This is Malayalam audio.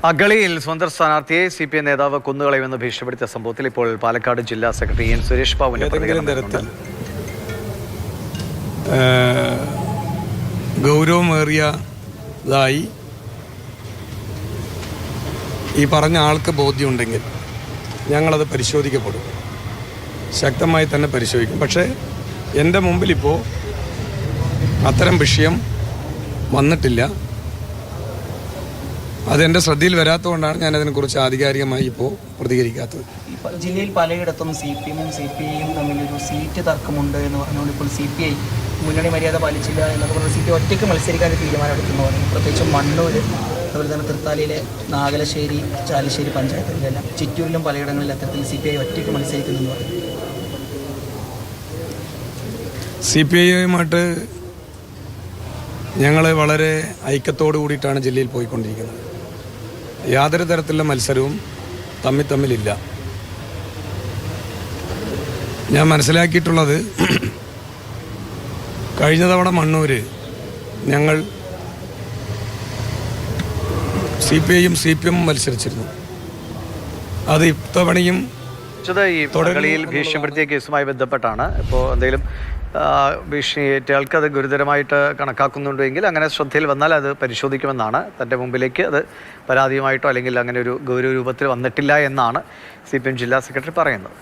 അഗളിയിൽ സ്വന്തം സ്ഥാനാർത്ഥിയെ CPI നേതാവ് കൊന്നുകളയുമെന്ന് ഭീഷണിപ്പെടുത്തിയ സംഭവത്തിൽ ഇപ്പോൾ പാലക്കാട് ജില്ലാ സെക്രട്ടറി എൻ സുരേഷ് ബാബുവിന്റെ തരത്തിൽ ഗൗരവമേറിയതായി ഈ പറഞ്ഞ ആൾക്ക് ബോധ്യമുണ്ടെങ്കിൽ ഞങ്ങളത് പരിശോധിക്കപ്പെടും, ശക്തമായി തന്നെ പരിശോധിക്കും. പക്ഷേ എൻ്റെ മുമ്പിലിപ്പോൾ അത്തരം വിഷയം വന്നിട്ടില്ല. അതെൻ്റെ ശ്രദ്ധയിൽ വരാത്തതുകൊണ്ടാണ് ഞാൻ അതിനെക്കുറിച്ച് ആധികാരികമായി ഇപ്പോൾ പ്രതികരിക്കാത്തത്. ജില്ലയിൽ പലയിടത്തും CPIയും തമ്മിലൊരു സീറ്റ് തർക്കമുണ്ട് എന്ന് പറഞ്ഞുകൊണ്ട് ഇപ്പോൾ CPI മുന്നണി മര്യാദ പാലിച്ചില്ല എന്നൊക്കെ പറഞ്ഞ് CPI ഒറ്റയ്ക്ക് മത്സരിക്കാൻ തീരുമാനമെടുക്കുന്നു പറഞ്ഞു. പ്രത്യേകിച്ചും മണ്ണൂർ, അതുപോലെ തന്നെ തൃത്താലയിലെ നാഗലശ്ശേരി, ചാലിശ്ശേരി പഞ്ചായത്തുകളിലെല്ലാം, ചിറ്റൂരിലും പലയിടങ്ങളിൽ അത്തരത്തിൽ CPI ഒറ്റയ്ക്ക് മത്സരിക്കുന്നെന്ന് പറഞ്ഞു. CPIയുമായിട്ട് ഞങ്ങൾ വളരെ ഐക്യത്തോടു കൂടിയിട്ടാണ് ജില്ലയിൽ പോയിക്കൊണ്ടിരിക്കുന്നത്. യാതൊരു തരത്തിലുള്ള മത്സരവും തമ്മിലില്ല. ഞാൻ മനസ്സിലാക്കിയിട്ടുള്ളത്, കഴിഞ്ഞ തവണ മണ്ണൂർ ഞങ്ങൾ CPIയും CPM മത്സരിച്ചിരുന്നു. അത് ഇത്തവണയും ഈ തൊടകളിയിൽ ഭീഷണിപ്പെടുത്തിയ കേസുമായി ബന്ധപ്പെട്ടാണ്. ഇപ്പോൾ എന്തെങ്കിലും ഭീഷണിയേറ്റയാൾക്ക് അത് ഗുരുതരമായിട്ട് കണക്കാക്കുന്നുണ്ടെങ്കിൽ അങ്ങനെ ശ്രദ്ധയിൽ വന്നാൽ അത് പരിശോധിക്കുമെന്നാണ്. തൻ്റെ മുമ്പിലേക്ക് അത് പരാതിയുമായിട്ടോ അല്ലെങ്കിൽ അങ്ങനെ ഒരു ഗൗരവ രൂപത്തിൽ വന്നിട്ടില്ല എന്നാണ് CPM ജില്ലാ സെക്രട്ടറി പറയുന്നത്.